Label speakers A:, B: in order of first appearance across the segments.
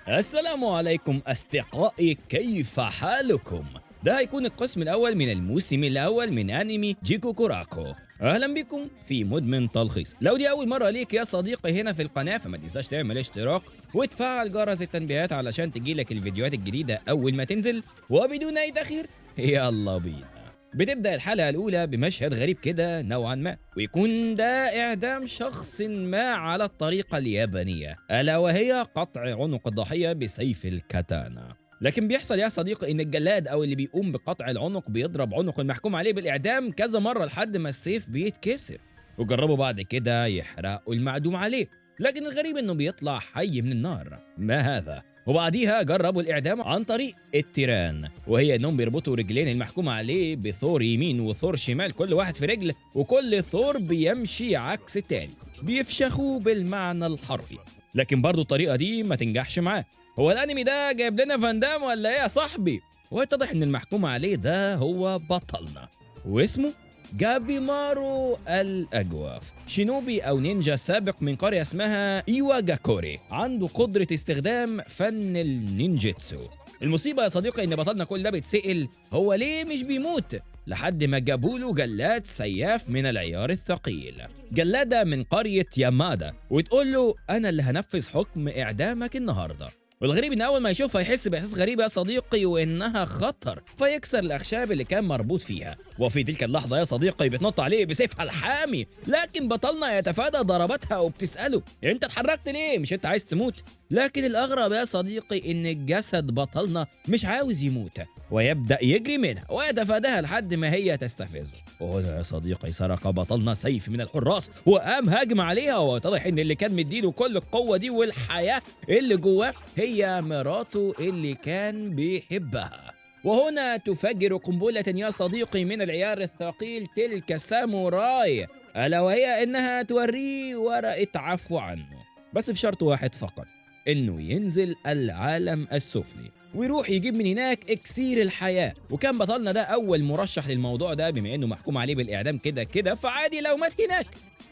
A: السلام عليكم أصدقائي، كيف حالكم؟ ده هيكون القسم الأول من الموسم الأول من أنمي جيكو كوراكو. أهلا بكم في مدمن تلخيص. لو دي أول مرة ليك يا صديقي هنا في القناة فما تنساش تعمل اشتراك وتفعل جرس التنبيهات علشان تجيلك الفيديوهات الجديدة أول ما تنزل. وبدون أي تأخير يلا بينا. بتبدأ الحلقة الأولى بمشهد غريب كده نوعا ما، ويكون ده إعدام شخص ما على الطريقة اليابانية، ألا وهي قطع عنق الضحية بسيف الكاتانا. لكن بيحصل يا صديقي إن الجلاد أو اللي بيقوم بقطع العنق بيضرب عنق المحكوم عليه بالإعدام كذا مرة لحد ما السيف بيتكسر، وجربوا بعد كده يحرقوا المعدوم عليه، لكن الغريب إنه بيطلع حي من النار. ما هذا؟ وبعديها جربوا الإعدام عن طريق التيران، وهي إنهم بيربطوا رجلين المحكوم عليه بثور يمين وثور شمال، كل واحد في رجل، وكل ثور بيمشي عكس التاني، بيفشخوه بالمعنى الحرفي. لكن برضو الطريقة دي ما تنجحش معاه. هو الأنمي ده جايب لنا فاندام ولا إيه يا صاحبي؟ ويتضح إن المحكوم عليه ده هو بطلنا، واسمه جابيمارو الأجوف، شينوبي أو نينجا سابق من قرية اسمها إيواجاكوري، عنده قدرة استخدام فن النينجيتسو. المصيبة يا صديقي إن بطلنا كل ده بيتسأل هو ليه مش بيموت، لحد ما جابوله جلاد سياف من العيار الثقيل، جلادة من قرية يامادا، وتقول له أنا اللي هنفذ حكم إعدامك النهاردة. والغريب ان اول ما يشوفها يحس باحساس غريب يا صديقي، وانها خطر، فيكسر الاخشاب اللي كان مربوط فيها. وفي تلك اللحظه يا صديقي بتنط عليه بسيفها الحامي، لكن بطلنا يتفادى ضرباتها وبتساله انت اتحركت ليه؟ مش انت عايز تموت؟ لكن الاغرب يا صديقي ان الجسد بطلنا مش عاوز يموت، ويبدا يجري منها ويتفاداها لحد ما هي تستفزه. وهنا يا صديقي سرق بطلنا سيف من الحراس وقام هاجم عليها، وواضح ان اللي كان مديله كل القوه دي والحياه اللي جواه هي مراته اللي كان بيحبها. وهنا تفجر قنبلة يا صديقي من العيار الثقيل تلك ساموراي، ألا وهي إنها توريه ورقة عفو عنه، بس بشرط واحد فقط، إنه ينزل العالم السفلي ويروح يجيب من هناك إكسير الحياة. وكان بطلنا ده أول مرشح للموضوع ده، بما إنه محكوم عليه بالإعدام كده كده، فعادي لو مات هناك.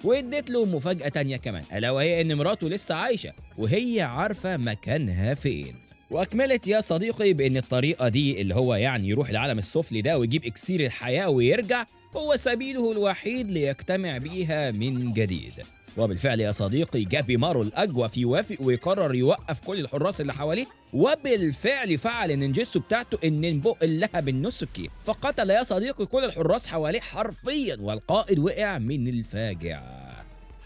A: واديت له مفاجأة تانية كمان، ألا وهي إن مراته لسه عايشة وهي عارفة مكانها فين. واكملت يا صديقي بان الطريقه دي اللي هو يعني يروح العالم السفلي ده ويجيب اكسير الحياه ويرجع هو سبيله الوحيد ليجتمع بيها من جديد. وبالفعل يا صديقي جابيمارو الأجوف يوافق ويقرر يوقف كل الحراس اللي حواليه، وبالفعل فعل النينجيتسو بتاعته ان ينبق لها بالنسكي، فقتل يا صديقي كل الحراس حواليه حرفيا، والقائد وقع من الفاجعه.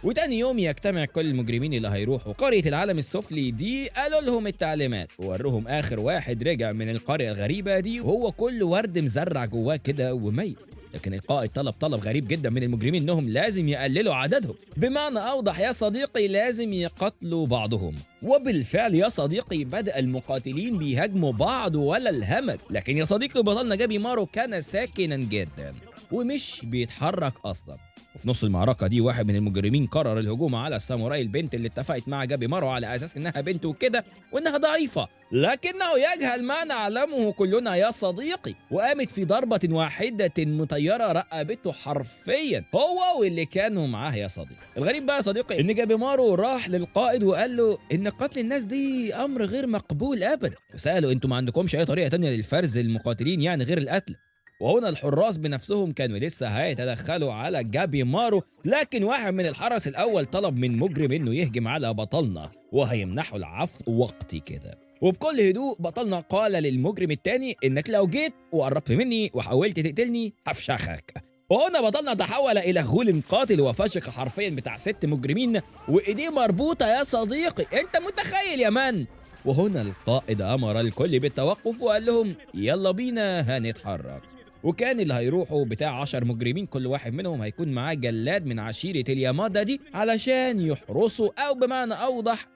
A: وتاني يوم يجتمع كل المجرمين اللي هيروحوا قرية العالم السفلي دي، قالوا لهم التعليمات ووروهم آخر واحد رجع من القرية الغريبة دي وهو كل ورد مزرع جواه كده وميت. لكن القائد طلب غريب جدا من المجرمين انهم لازم يقللوا عددهم، بمعنى اوضح يا صديقي لازم يقتلوا بعضهم. وبالفعل يا صديقي بدأ المقاتلين بيهاجموا بعض ولا الهمج، لكن يا صديقي بطلنا جابيمارو كان ساكنا جدا ومش بيتحرك اصلا. وفي نص المعركة دي واحد من المجرمين قرر الهجوم على الساموراي البنت اللي اتفقت مع جابيمارو على اساس انها بنت وكده وانها ضعيفة، لكنه يجهل ما نعلمه كلنا يا صديقي، وقامت في ضربة واحدة مطيرة رقبته حرفيا هو واللي كانوا معاه يا صديقي. الغريب بقى يا صديقي ان جابيمارو راح للقائد وقال له ان قتل الناس دي امر غير مقبول ابدا، وسأله انتوا ما عندكمش اي طريقة تانية للفرز المقاتلين يعني غير القتل؟ وهنا الحراس بنفسهم كانوا لسه هيتدخلوا على جابيمارو، لكن واحد من الحرس الاول طلب من مجرم انه يهجم على بطلنا وهيمنحه العفو وقتي كده. وبكل هدوء بطلنا قال للمجرم التاني انك لو جيت وقربت مني وحاولت تقتلني هفشخك. وهنا بطلنا تحول الى غول قاتل وفشخ حرفيا بتاع 6 مجرمين وايديه مربوطه يا صديقي، انت متخيل يا مان؟ وهنا القائد امر الكل بالتوقف وقال لهم يلا بينا هنتحرك. وكان اللي هيروحوا بتاع 10 مجرمين، كل واحد منهم هيكون معاه جلاد من عشيرة اليامادا دي علشان يحرسوا أو بمعنى أوضح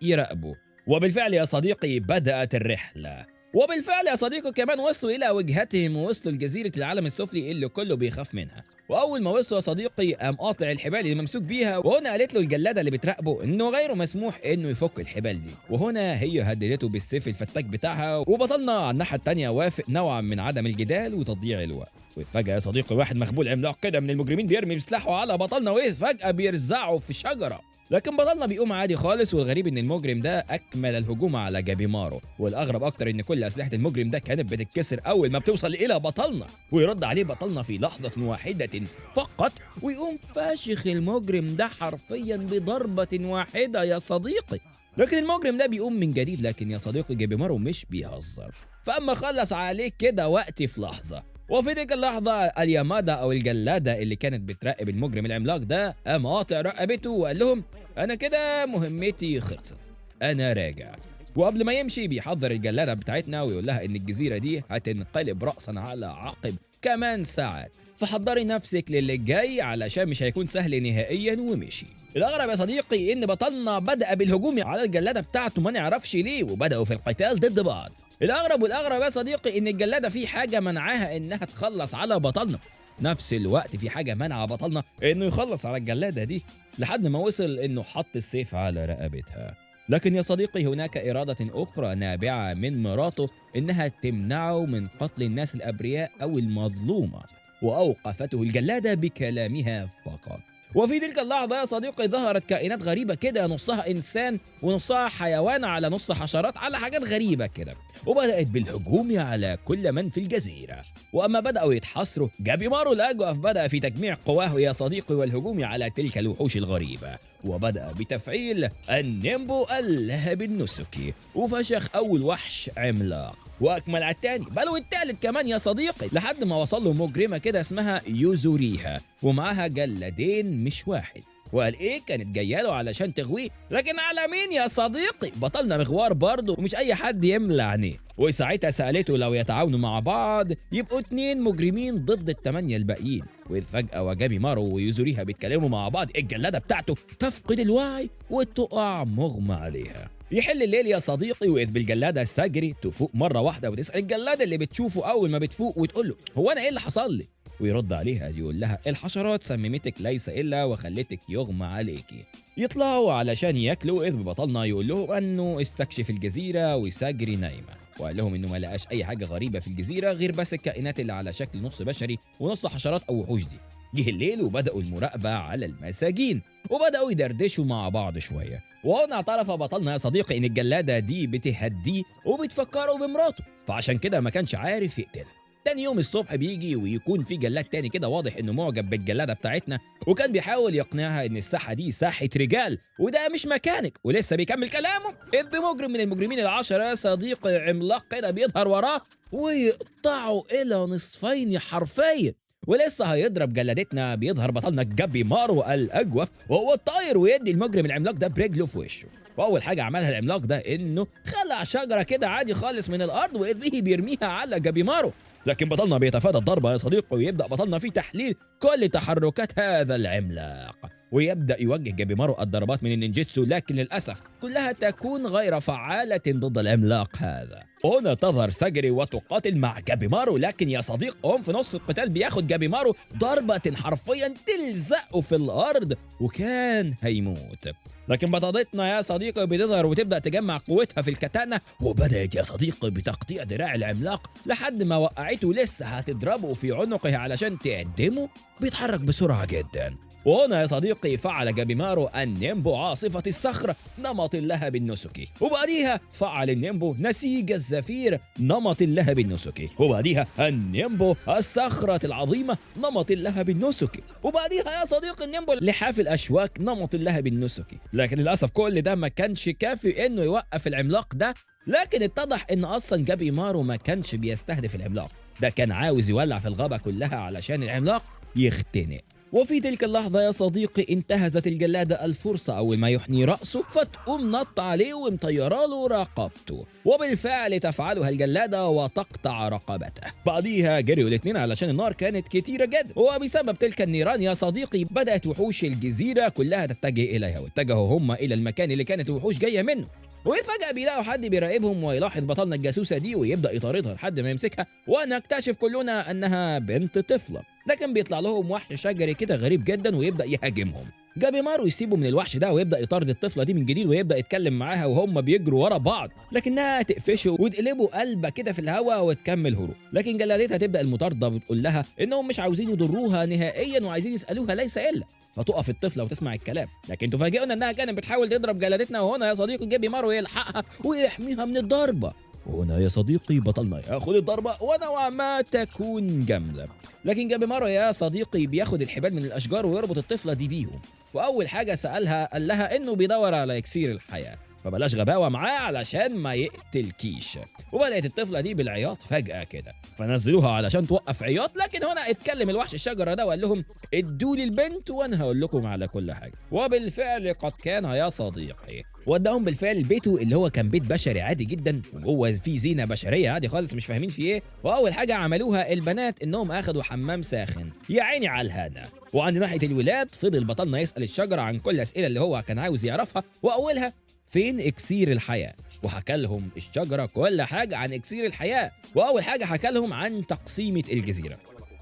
A: يراقبوا. وبالفعل يا صديقي بدأت الرحلة، وبالفعل يا صديقي كمان وصلوا إلى وجهتهم ووصلوا لجزيرة العالم السفلي اللي كله بيخاف منها. واول ما وصلوا يا صديقي قام قاطع الحبال اللي ممسوك بيها، وهنا قالت له الجلاده اللي بتراقبه انه غير مسموح انه يفك الحبال دي، وهنا هي هددته بالسيف الفتاك بتاعها. وبطلنا على الناحيه الثانيه وافق نوعا من عدم الجدال وتضييع الوقت. وفجاه يا صديقي واحد مخبول عملاق كده من المجرمين بيرمي بسلاحه على بطلنا، وفجاه بيرزعه في شجره، لكن بطلنا بيقوم عادي خالص. والغريب ان المجرم ده اكمل الهجوم على جابيمارو، والاغرب اكتر ان كل اسلحه المجرم ده كانت بتتكسر اول ما بتوصل الى بطلنا، ويرد عليه بطلنا في لحظه واحده فقط، ويقوم فاشخ المجرم ده حرفيا بضربه واحده يا صديقي. لكن المجرم ده بيقوم من جديد، لكن يا صديقي جابيمارو مش بيهزر، فاما خلص عليه كده وقت في لحظه. وفي تلك اللحظة اليامادا أو الجلادة اللي كانت بتراقب المجرم العملاق ده قام قاطع رقبته وقال لهم أنا كده مهمتي خلصت، أنا راجع. وقبل ما يمشي بيحضر الجلادة بتاعتنا ويقول لها إن الجزيرة دي هتنقلب رأسا على عقب كمان ساعات، فحضري نفسك للي جاي علشان مش هيكون سهل نهائيا. ومشي. الأغرب يا صديقي إن بطلنا بدأ بالهجوم على الجلادة بتاعته، ما نعرفش ليه، وبدأوا في القتال ضد بعض. الأغرب والأغرب يا صديقي إن الجلادة في حاجة منعاها إنها تخلص على بطلنا، في نفس الوقت في حاجة منع بطلنا إنه يخلص على الجلادة دي، لحد ما وصل إنه حط السيف على رقبتها. لكن يا صديقي هناك إرادة أخرى نابعة من مراته إنها تمنعه من قتل الناس الأبرياء أو المظلومة، وأوقفته الجلادة بكلامها فقط. وفي تلك اللحظة يا صديقي ظهرت كائنات غريبة كده، نصها إنسان ونصها حيوان على نص حشرات على حاجات غريبة كده، وبدأت بالهجوم على كل من في الجزيرة. وأما بدأوا يتحاصروا، جابيمارو الأجوف بدأ في تجميع قواه يا صديقي والهجوم على تلك الوحوش الغريبة، وبدأ بتفعيل النيمبو اللهب النسكي، وفشخ أول وحش عملاق، واكمل على التاني بل والتالت كمان يا صديقي، لحد ما وصل له مجرمه كده اسمها يوزوريها، ومعاها جلادين مش واحد. وقال ايه كانت جايه له علشان تغويه، لكن على مين يا صديقي؟ بطلنا مغوار برضه ومش اي حد يملى عينيه. وساعتها سالته لو يتعاونوا مع بعض يبقوا 2 مجرمين ضد ال8 الباقيين. واذ فجاه وجابيمارو ويوزوريها بيتكلموا مع بعض، الجلاده بتاعته تفقد الوعي وتقع مغمى عليها. يحل الليل يا صديقي، واذ بالجلاده ساجري تفوق مره واحده وتسال الجلاده اللي بتشوفه اول ما بتفوق وتقول له هو انا ايه اللي حصل لي؟ ويرد عليها يقول لها الحشرات سممتك ليس الا وخلتك يغمى عليكي. يطلعوا علشان ياكلوا، اذ بطلنا يقول لهم انه استكشف الجزيره وساجري نايمه، وقال لهم انه ما لقاش اي حاجه غريبه في الجزيره غير بس الكائنات اللي على شكل نص بشري ونص حشرات او وحوش دي. جه الليل وبداوا المراقبه على المساجين، وبداوا يدردشوا مع بعض شويه. وهنا اعترف بطلنا يا صديقي ان الجلاده دي بتهديه وبتفكره بمراته، فعشان كده ما كانش عارف يقتلها. تاني يوم الصبح بيجي ويكون في جلاد تاني كده واضح انه معجب بالجلاده بتاعتنا، وكان بيحاول يقنعها ان الساحه دي ساحه رجال وده مش مكانك. ولسه بيكمل كلامه اذ بمجرم من المجرمين العشره يا صديقي عملاق كده بيظهر وراه ويقطعه الى نصفين حرفيا. ولسه هيضرب جلادتنا بيظهر بطلنا جابيمارو الاجوف وهو الطاير ويدي المجرم العملاق ده برجله في وشه. واول حاجه عملها العملاق ده انه خلع شجره كده عادي خالص من الارض واذ به بيرميها على جابيمارو. لكن بطلنا بيتفادى الضربه يا صديقي، ويبدا بطلنا في تحليل كل تحركات هذا العملاق، ويبدا يوجه جابيمارو الضربات من النينجيتسو، لكن للاسف كلها تكون غير فعاله ضد العملاق هذا. هنا تظهر ساجري وتقاتل مع جابيمارو، لكن يا صديق هم في نص القتال بياخد جابيمارو ضربه حرفيا تلزقه في الارض وكان هيموت. لكن بطلتنا يا صديقي بتظهر وتبدا تجمع قوتها في الكاتانا، وبدات يا صديقي بتقطيع دراع العملاق لحد ما وقعته، لسه هتضربه في عنقه علشان تقدمه. بيتحرك بسرعه جدا. وهنا يا صديقي فعل جابيمارو النيمبو عاصفة الصخرة نمط اللهب النسكي، وبعديها فعل النيمبو نسيج الزفير نمط اللهب النسكي، وبعديها النيمبو الصخرة العظيمة نمط اللهب النسكي، وبعديها يا صديقي النيمبو لحاف الأشواك نمط اللهب النسكي. لكن للأسف كل ده ما كانش كافي إنه يوقف العملاق ده، لكن اتضح إن أصلا جابيمارو ما كانش بيستهدف العملاق ده، كان عاوز يولع في الغابة كلها علشان العملاق يختنق. وفي تلك اللحظة يا صديقي انتهزت الجلادة الفرصة أول ما يحني رأسه فتقوم نط عليه ومطيرة له رقبته، وبالفعل تفعلها الجلادة وتقطع رقبته. بعديها جريوا الاثنين علشان النار كانت كتيرة جدا، وبسبب تلك النيران يا صديقي بدأت وحوش الجزيرة كلها تتجه إليها، واتجهوا هم إلى المكان اللي كانت الوحوش جاية منه. وفجأة بيلاقوا حد بيراقبهم ويلاحظ بطلنا الجاسوسة دي ويبدأ يطاردها لحد ما يمسكها، ونكتشف كلنا أنها بنت طفلة. لكن بيطلع لهم وحش شجري كده غريب جدا ويبدأ يهاجمهم. جابيمارو يسيبه من الوحش ده ويبدأ يطارد الطفلة دي من جديد ويبدأ يتكلم معاها وهم بيجروا ورا بعض، لكنها تقفشه وتقلبه قلبة كده في الهواء وتكمل هروب. لكن جلالتها تبدأ المطاردة بتقول لها إنهم مش عاوزين يضروها نهائيا وعايزين يسألوها ليس إلا. فتقف الطفلة وتسمع الكلام، لكن تفاجئنا إنها كانت بتحاول تضرب جلالتنا، وهنا يا صديقي جابيمارو يلحقها ويحميها من الضربة. وهنا يا صديقي بطلنا ياخد الضربة ونوعا ما تكون جامدة. لكن جابيمارو يا صديقي بياخد الحبال من الأشجار ويربط الطفلة دي بيهم. وأول حاجة سألها قال لها إنه بيدور على إكسير الحياة، فبلاش غباوة معاه علشان ما يقتلكيش. وبدأت الطفلة دي بالعياط فجأة كده، فنزلوها علشان توقف عياط. لكن هنا اتكلم الوحش الشجرة ده وقال لهم ادولي البنت وانا هقول لكم على كل حاجة. وبالفعل قد كان يا صديقي، وداهم بالفعل بيته اللي هو كان بيت بشري عادي جدا، وجوه فيه زينة بشرية عادي خالص مش فاهمين في ايه. واول حاجة عملوها البنات انهم اخدوا حمام ساخن، يا عيني على الهنا. وعند ناحية الولاد فضل بطلنا يسأل الشجرة عن كل الأسئلة اللي هو كان عاوز يعرفها، واولها فين إكسير الحياة. وحكى لهم الشجرة كل حاجة عن إكسير الحياة. وأول حاجة حكى لهم عن تقسيمة الجزيرة.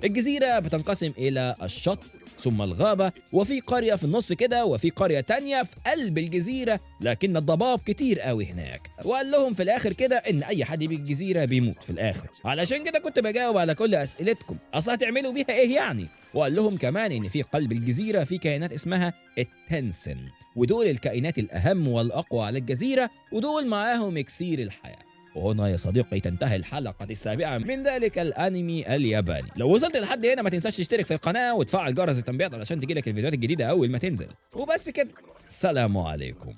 A: الجزيرة بتنقسم إلى الشط ثم الغابة وفي قرية في النص كده وفي قرية تانية في قلب الجزيرة، لكن الضباب كتير قوي هناك. وقال لهم في الآخر كده إن أي حد بالجزيرة بيموت في الآخر، علشان كده كنت بجاوب على كل أسئلتكم، أصلا هتعملوا بيها إيه يعني؟ وقال لهم كمان إن في قلب الجزيرة في كائنات اسمها التنسن، ودول الكائنات الأهم والأقوى على الجزيرة، ودول معاهم إكسير الحياة. وهنا يا صديقي تنتهي الحلقة السابعة من ذلك الأنمي الياباني. لو وصلت لحد هنا ما تنساش تشترك في القناة وتفعل جرس التنبيهات علشان تجيلك الفيديوهات الجديدة أول ما تنزل. وبس كده، سلام عليكم.